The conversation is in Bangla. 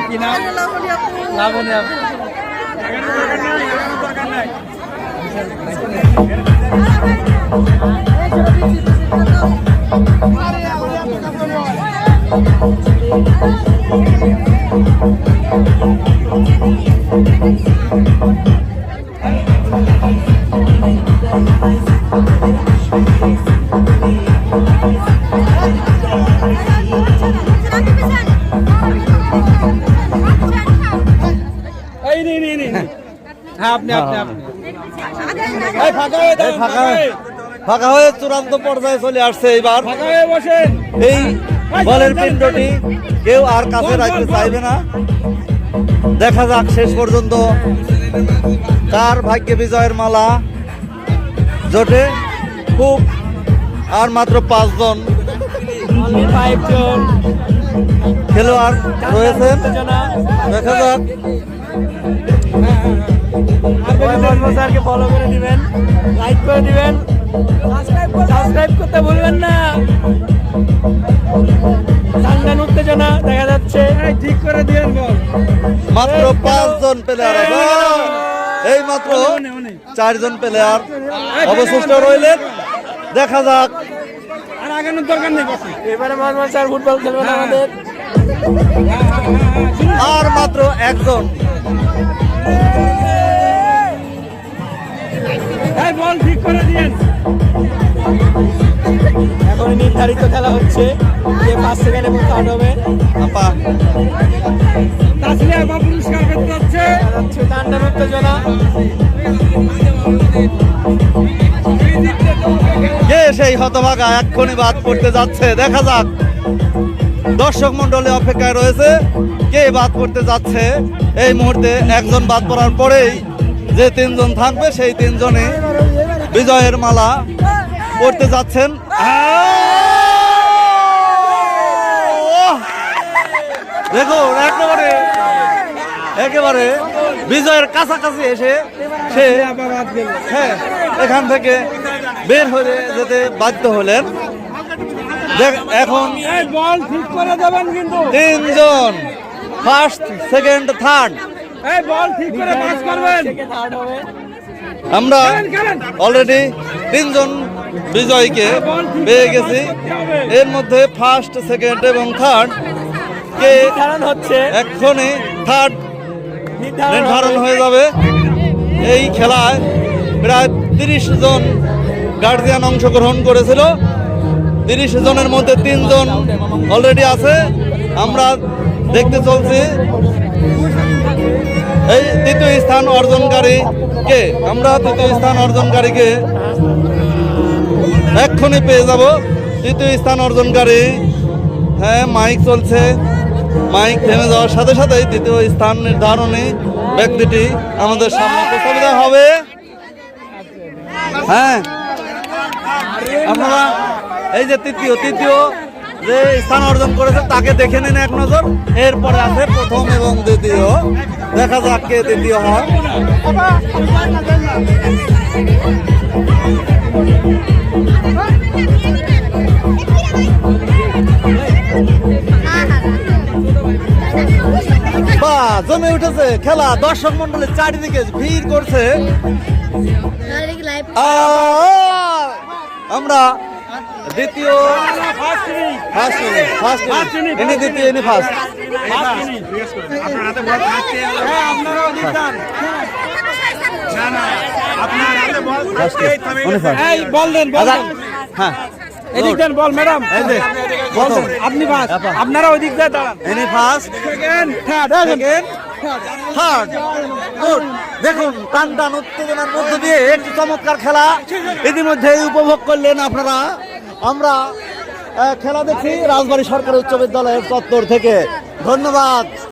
কি নাম? লাবণী আপু। ফাঁকা হয়ে চূড়ান্ত পর্যায়ে চলে আসছে। এইবার এই বলের পিণ্ডটি কেউ আর কাছে রাখতে চাইবে না। দেখা যাক শেষ পর্যন্ত কার ভাগ্যে বিজয়ের মালা জোটে। খুব আর মাত্র 5 জন খেলোয়াড় রয়েছেন। দেখা যাক। ফলো করে দিবেন, লাইক করে দিবেন, সাবস্ক্রাইব করতে ভুলবেন না। টানটান উত্তেজনা দেখা যাচ্ছে। ঠিক করে দিবেন। মাত্র 5 জন প্লেয়ার, এই মাত্র 4 জন প্লেয়ার অবশিষ্ট রইলেন। দেখা যাক। আর আগানোর দরকার নেই, এবারে মোহাম্মদ স্যার ফুটবল খেলবেন আমাদের। আর মাত্র 1 জন। বল ঠিক করে দিয়েন। এখন নির্ধারিত খেলা হচ্ছে, যে 5 সেকেন্ডে মধ্যে আউট হবে। আপা তাসলিয়া আপা পুরস্কার পেতে যাচ্ছে। টানটান উত্তেজনা। কে সেই হতভাগা এক্ষুনি বাদ পড়তে যাচ্ছে? দেখা যাক। দর্শক মন্ডলী অপেক্ষায় রয়েছে কে বাদ পড়তে যাচ্ছে। এই মুহূর্তে একজন বাদ পড়ার পরেই যে 3 জন থাকবে সেই 3 জনই বিজয়ের মালা পড়তে যাচ্ছেন। দেখুন একেবারে বিজয়ের কাছাকাছি এসে সে এখান থেকে বের হয়ে যেতে বাধ্য হলেন। এখন বল ঠিক করে দেবেন কিন্তু 3 জন, ফার্স্ট, সেকেন্ড, থার্ড। বল ঠিক করে পাস করবেন। আমরা অলরেডি 3 জন বিজয়ীকে পেয়ে গেছি। এর মধ্যে ফার্স্ট, সেকেন্ড এবং থার্ড কে হচ্ছে এক্ষুনি থার্ড নির্ধারণ হয়ে যাবে। এই খেলায় প্রায় 30 জন গার্জিয়ান অংশগ্রহণ করেছিল। 30 জনের মধ্যে 3 জন অলরেডি আছে। আমরা দেখতে চলছি এই তৃতীয় স্থান অর্জনকারী কে। আমরা তৃতীয় স্থান অর্জনকারীকে এক্ষুনি পেয়ে যাব। তৃতীয় স্থান অর্জনকারী, হ্যাঁ মাইক চলছে। মাইক থেমে যাওয়ার সাথে সাথেই তৃতীয় স্থান নির্ধারণী ব্যক্তিটি আমাদের সামনে উপস্থিত হবে। হ্যাঁ, আপনারা এই যে তৃতীয় যে স্থান অর্জন করেছে তাকে দেখে নিন এক নজর। এরপরে আছে প্রথম এবং দ্বিতীয়। দেখা যাক কে দ্বিতীয় হয়। বাহ, জমে উঠেছে খেলা। দর্শক মন্ডলী চারিদিকে ভিড় করছে। আমরা দ্বিতীয়, ইনি দ্বিতীয়, ইনি ফার্স্ট। বল দেন, হ্যাঁ এদিক দেন বল ম্যাডাম। আপনি ফার্স্ট, আপনারা ওই দিক দিয়ে দাঁড়ান। ইনি ফার্স্ট, সেকেন্ড, থার্ড। গুড। দেখুন টান টান উত্তেজনার মধ্যে দিয়ে একটি চমৎকার খেলা ইতিমধ্যেই উপভোগ করলেন আপনারা। আমরা খেলা দেখছি রাজবাড়ী সরকারি উচ্চ বিদ্যালয়ের চত্বর থেকে। ধন্যবাদ।